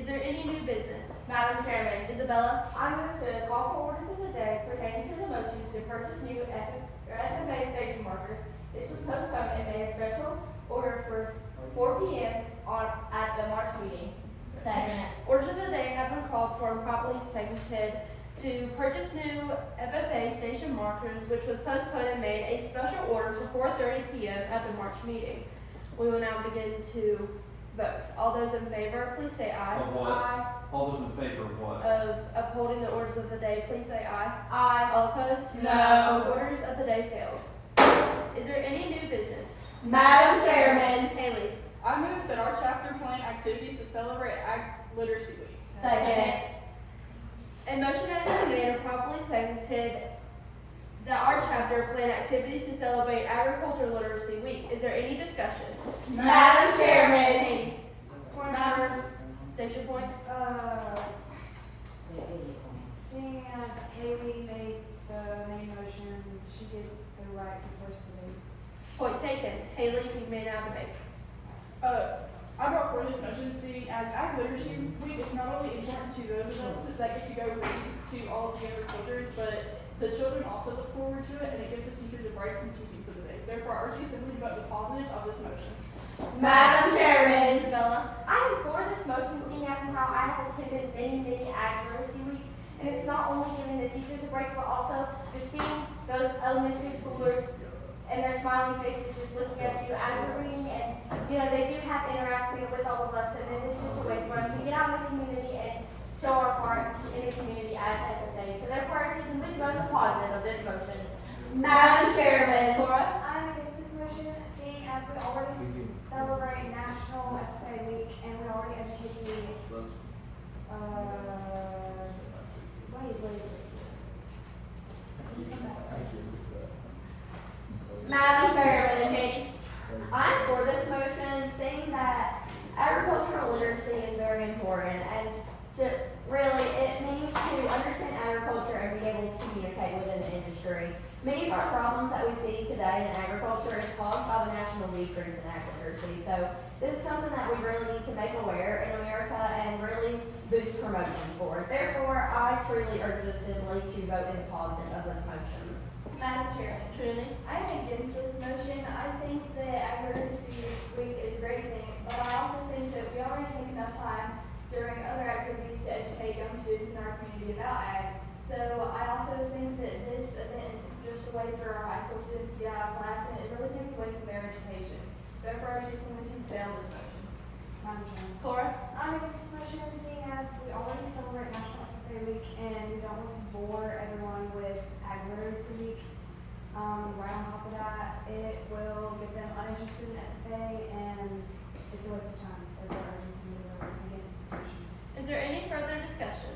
Is there any new business? Madam Chairman, Isabella? I move to call for orders of the day pertaining to the motion to purchase new FFA station markers. This was postponed and made a special order for 4 p.m. at the March meeting. Second. Orders of the day have been called for and properly seconded to purchase new FFA station markers, which was postponed and made a special order for 4:30 p.m. at the March meeting. We will now begin to vote. All those in favor, please say aye. Of what? Aye. All those in favor of what? Of upholding the orders of the day, please say aye. Aye. All opposed? No. Orders of the day failed. Is there any new business? Madam Chairman, Haley? I move that our chapter plan activities to celebrate Ag Literacy Week. Second. A motion has been made and properly seconded that our chapter plan activities to celebrate Agriculture Literacy Week. Is there any discussion? Madam Chairman, Katie? point of order. Station point? Seeing as Haley made the main motion, she gets the right to first debate. Point taken. Haley, you may now debate. I brought forward this motion seeing as Ag Literacy Week is not only important to those of us that get to go read to all of the agriculture, but the children also look forward to it, and it gives the teachers a break from teaching for the day. Therefore, I urge you simply to vote the positive of this motion. Madam Chairman, Isabella? I am for this motion seeing as how I have attended many Ag Literacy Weeks, and it's not only giving the teachers a break, but also just seeing those elementary schoolers and their smiling faces just looking at you as you're reading, and they do have interacting with all of us, and then it's just a way for us to get out in the community and show our part in the community as FFA. So therefore, I just simply vote the positive of this motion. Madam Chairman. Cora? I'm against this motion, seeing as we already celebrate National FFA Week and we already educate the, wait. Madam Chairman. Katie? I'm for this motion, saying that agricultural literacy is very important, and to really, it means to understand agriculture and be able to communicate within the industry. Many of our problems that we see today in agriculture is caused by the national decrease in ag literacy. So this is something that we really need to make aware in America and really boost promotion for it. Therefore, I truly urge the assembly to vote in the positive of this motion. Madam Chairman, Trinity? I'm against this motion. I think that Ag Literacy Week is a great thing, but I also think that we already take enough time during other activities to educate young students in our community about ag. So I also think that this event is just a way for our high school students to get out of class, and it really takes away from their education. Therefore, I choose someone to fail this motion. Madam Chairman. Cora? I'm against this motion, seeing as we already celebrate National FFA Week, and we don't want to bore everyone with Ag Literacy Week. Right on top of that, it will get them uninterested in FFA, and it's a waste of time. Therefore, I urge the assembly to vote against this motion. Is there any further discussion?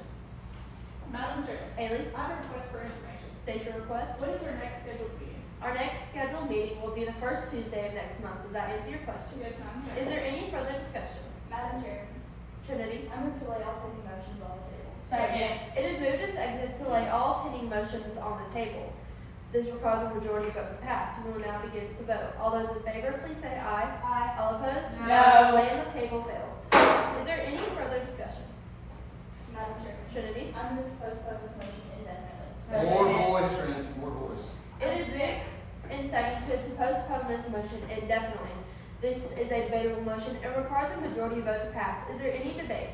Madam Chairman, Haley? I have a request for information. State your request. What is our next scheduled meeting? Our next scheduled meeting will be the first Tuesday of next month. Does that answer your question? Yes, Madam Is Chairman. there any further discussion? Madam Chair, Trinity? I move to lay all pending motions on the table. Second. It is moved and seconded to lay all pending motions on the table. This requires a majority vote to pass. We will now begin to vote. All those in favor, please say aye. Aye. All opposed? No. Laying the table fails. Is there any further discussion? Madam Chair, Trinity? I move to postpone this motion indefinitely. More voice, Trent, more voice. It is moved and seconded to postpone this motion indefinitely. This is a debatable motion and requires a majority vote to pass. Is there any debate?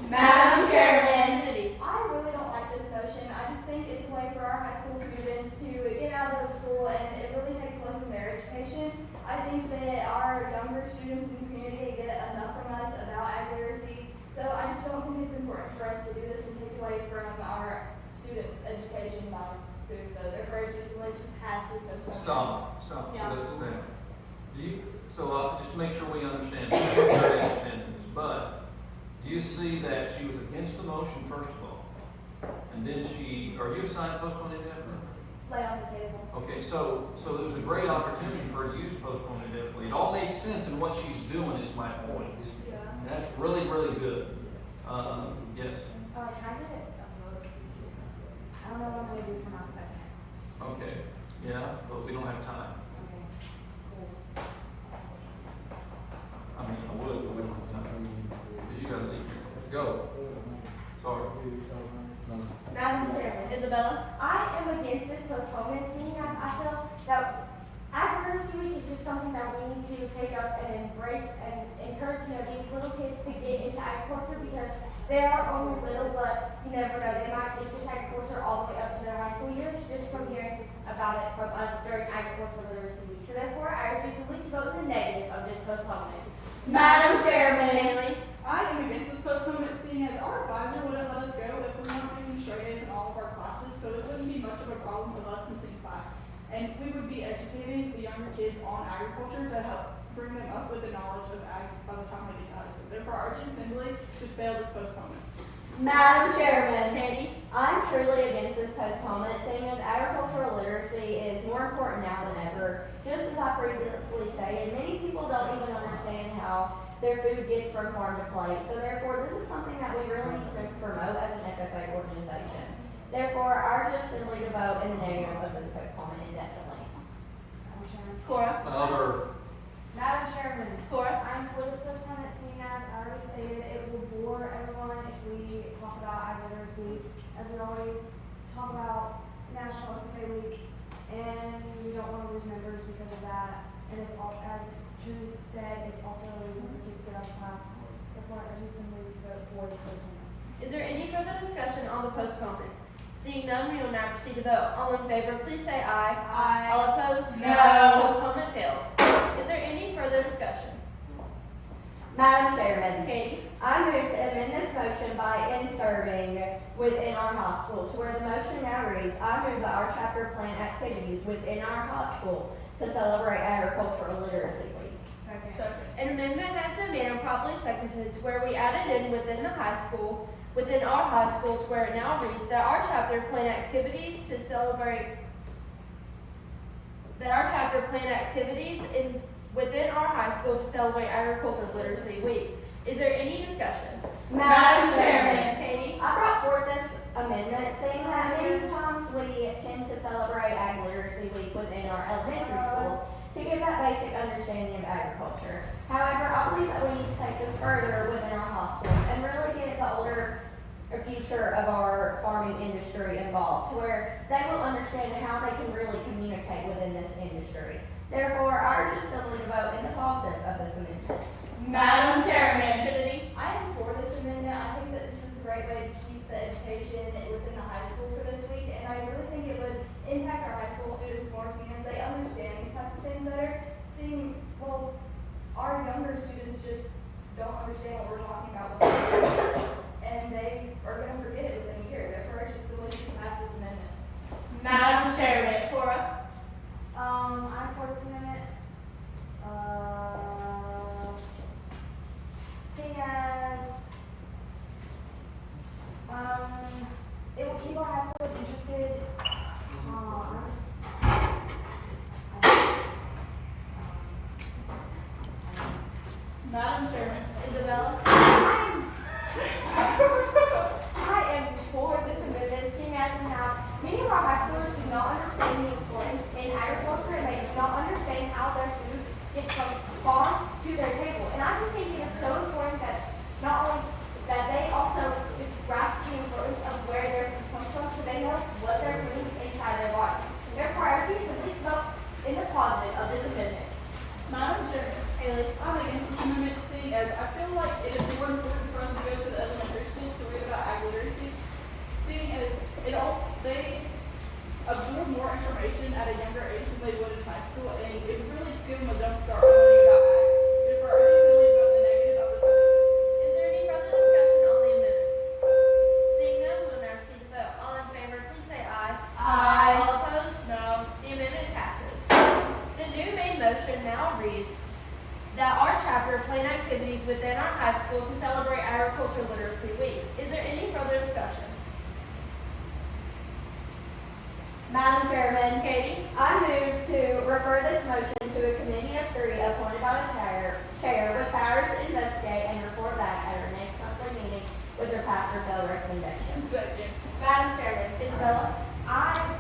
Madam Chairman, Trinity? I really don't like this motion. I just think it's a way for our high school students to get out of school, and it really takes away from their education. I think that our younger students in the community get enough from us about ag literacy, so I just don't think it's important for us to do this and take away from our students' education by doing so. Therefore, it's just like to pass this motion. Stop. Yeah. So just to make sure we understand, but do you see that she was against the motion first of all? And then are you assigned postpone indefinitely? Lay on the table. Okay, so there was a great opportunity for her to use postpone indefinitely. It all makes sense in what she's doing is my point. Yeah. And that's really, really good. Yes, Can I get it? I don't know what I'm gonna do for my second. okay, yeah, but we don't have time. Okay, cool. I mean, I would, but we don't have time. Because you gotta leave. Let's go. Isabella? I am against this postponement, seeing as I feel that Ag Literacy Week is just something that we need to take up and embrace and encourage, these little kids to get into agriculture because they are only little, but you never know, they might get into agriculture all the way up to their high school years just from hearing about it from us during Agricultural Literacy Week. So therefore, I urge you to please vote in the negative of this postponement. Madam Chairman. Haley? I am against this postponement, seeing as our advisor wouldn't let us go if we weren't taking straight A's in all of our classes, so it wouldn't be much of a problem with us missing class. And we would be educating the younger kids on agriculture to help bring them up with the knowledge of ag by the time they get to high school. Therefore, our assembly should fail this postponement. Madam Chairman. Katie? I'm truly against this postponement, seeing as agricultural literacy is more important now than ever. Just as I previously stated, many people don't even understand how their food gets from farm to plate. So therefore, this is something that we really need to promote as an FFA organization. Therefore, I urge the assembly to vote in the negative of this postponement indefinitely. Madam Chairman. Cora? Louder. Madam Chairman. Cora? I'm for this postponement, seeing as I already stated, it will bore everyone if we talk about ag literacy, as we already talk about National FFA Week, and we don't want to lose members because of that. And it's all, as Drew said, it's also a reason for kids to get out of class. Therefore, I urge the assembly to vote for this postponement. Is there any further discussion on the postponement? Seeing none, we will now proceed to vote. All in favor, please say aye. Aye. All opposed? No. Postponement fails. Is there any further discussion? Madam Chairman. Katie? I move to amend this motion by inserting within our high school to where the motion now reads, I move that our chapter plan activities within our high school to celebrate agricultural literacy week. Second. An amendment has been made and properly seconded to where we added in within our high school to where it now reads that our chapter plan activities within our high school to celebrate agricultural literacy week. Is there any discussion? Madam Chairman. Katie? I brought forth this amendment saying that many times we tend to celebrate Ag Literacy Week within our elementary schools to give that basic understanding of agriculture. However, I believe that we need to take this further within our high schools and really get the older future of our farming industry involved, to where they will understand how they can really communicate within this industry. Therefore, I urge the assembly to vote in the positive of this amendment. Madam Chairman. Trinity? I am for this amendment. I think that this is a great way to keep the education within the high school for this week, and I really think it would impact our high school students more, seeing as they understand these types of things better. Seeing, well, our younger students just don't understand what we're talking about, and they are going to forget it within a year. Therefore, it's just a way to pass this amendment. Madam Chairman. Cora? I'm for this amendment. Seeing as, it will keep our high school interested, Madam Chairman. Isabella? I am for this amendment, seeing as now many of our high schoolers do not understand the importance in agriculture, and they do not understand how their food gets from farm to their table. And I just think it is so important that not only that they also just grasp the importance of where their food comes from, so they know what they're putting inside their body. Their priorities, so please vote in the positive of this amendment. Madam Chairman. Haley? I'm against this amendment, seeing as I feel like it is more important for us to go to the elementary schools to read about ag literacy, seeing as they absorb more information at a younger age than they would in high school, and it would really just give them a jump start on learning about ag. Therefore, I urge the assembly to vote the negative of this amendment. Is there any further discussion on the amendment? Seeing none, we will now proceed to vote. All in favor, please say aye. Aye. All opposed? No. The amendment passes. The new main motion now reads that our chapter plan activities within our high school to celebrate agricultural literacy week. Is there any further discussion? Madam Chairman. Katie? I move to refer this motion to a committee of 3 appointed by the chair with powers to investigate and report back at our next monthly meeting with their pass or fail recommendations. Second. Madam Chairman. Isabella? I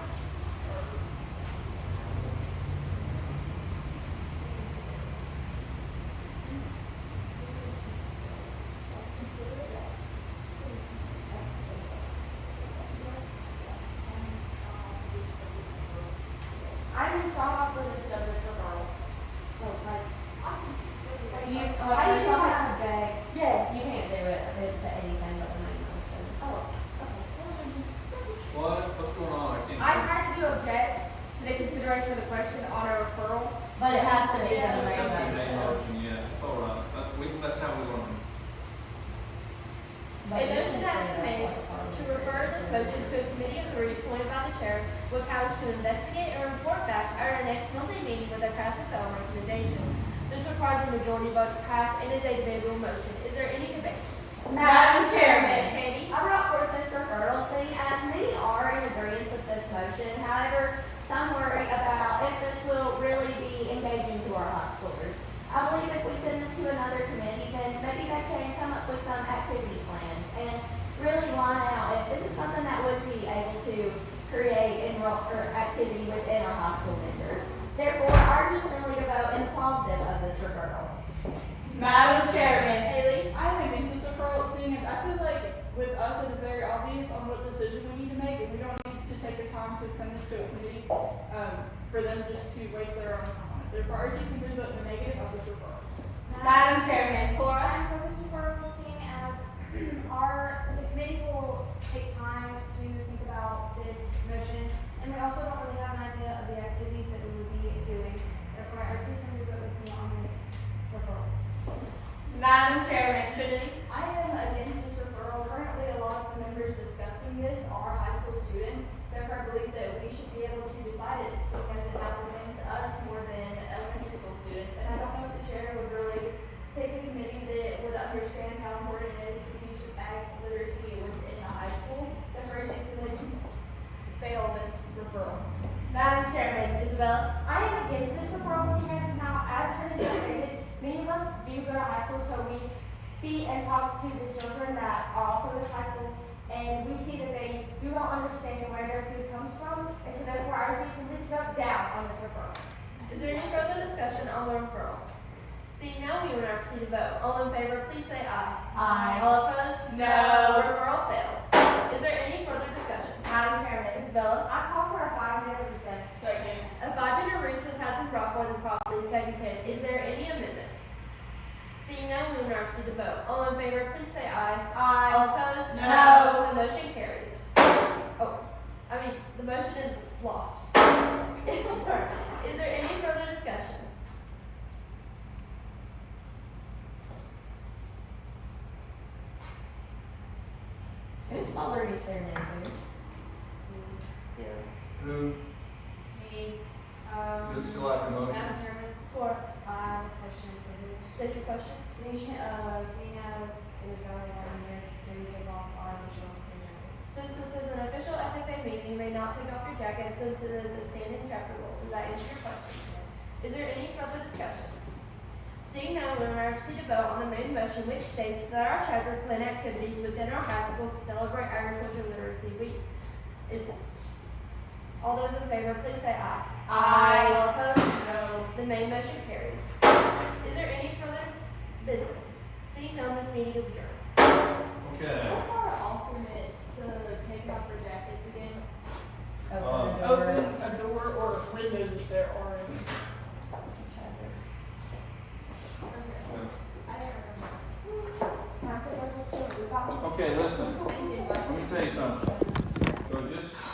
How do you don't want- have a jag. Yes. You can't do it to anything but the main motion. Oh, okay. What's going on? I can't. I tried to object to the consideration of the question on a referral. But it has to be Yeah, the It's main just the main motion. motion, yeah, it's all right. That's how we learn. But A you motion can has say been that's made what the party to is. refer this motion to a committee of three appointed by the chair with powers to investigate and report back at our next monthly meeting with a pass or fail recommendation. This requires a majority vote to pass and is a debatable motion. Is there any debate? Madam Chairman, Katie? I brought forth this referral seeing as many are in agreement with this motion. However, some worry about if this will really be engaging to our high schoolers. I believe if we send this to another committee, then maybe they can come up with some activity plans and really line out if this is something that would be able to create activity within our high school members. Therefore, I urge assembly to vote in the positive of this referral. Madam Chairman. Haley? I am against this referral, seeing as I feel like with us, it is very obvious on what decision we need to make, and we don't need to take the time to send this to a committee, for them just to waste their own time on it. Therefore, I urge you to vote in the negative of this referral. Madam Chairman. I'm for this referral, seeing as the committee will take time to think about this motion, and we also don't really have an idea of the activities that we would be doing. Therefore, I urge this to vote with me on this referral. Madam Chairman. Trinity? I am against this referral. Currently, a lot of the members discussing this are high school students. Therefore, I believe that we should be able to decide it, seeing as it now pertains to us more than elementary school students. And I don't know if the chair would really pick a committee that would understand how important it is to teach ag literacy within the high school. Therefore, it's just to fail this referral. Madam Chairman. Isabella? I am against this referral, seeing as Trinity stated, many of us do go to high school, so we see and talk to the children that are also in high school, and we see that they do not understand where their food comes from, and so therefore I urge you to vote down on this referral. Is there any further discussion on the referral? Seeing none, we will now proceed to vote. All in favor, please say aye. Aye. All opposed? No. Referral fails. Is there any further discussion? Madam Chairman. Isabella? I call for a 5-minute recess. Second. A 5-minute recess has been brought forth and properly seconded. Is there any amendments? Seeing none, we will now proceed to vote. All in favor, please say aye. Aye. All opposed? No. The motion carries. The motion is lost. Sorry. Is there any further discussion? Whose solar are you staring into? Who, Me, you'd still like the motion? Madam Chairman, Or, I have a question for you. state your question. Seeing as it is going on here, maybe take off our official jackets. Since this is an official FFA meeting, you may not take off your jacket since it is a standing chapter rule. Does that answer your question? Yes. Is there any further discussion? Seeing none, we will now proceed to vote on the main motion, which states that our chapter plan activities within our high school to celebrate Agriculture Literacy Week. All those in favor, please say aye. Aye. All opposed? No. The main motion carries. Is there any further business? Seeing none, this meeting is adjourned. Okay. What's our alternate to take off our jackets again? Open the door. Open a door or windows if there are any. I don't remember. Okay, listen, Thinking about let me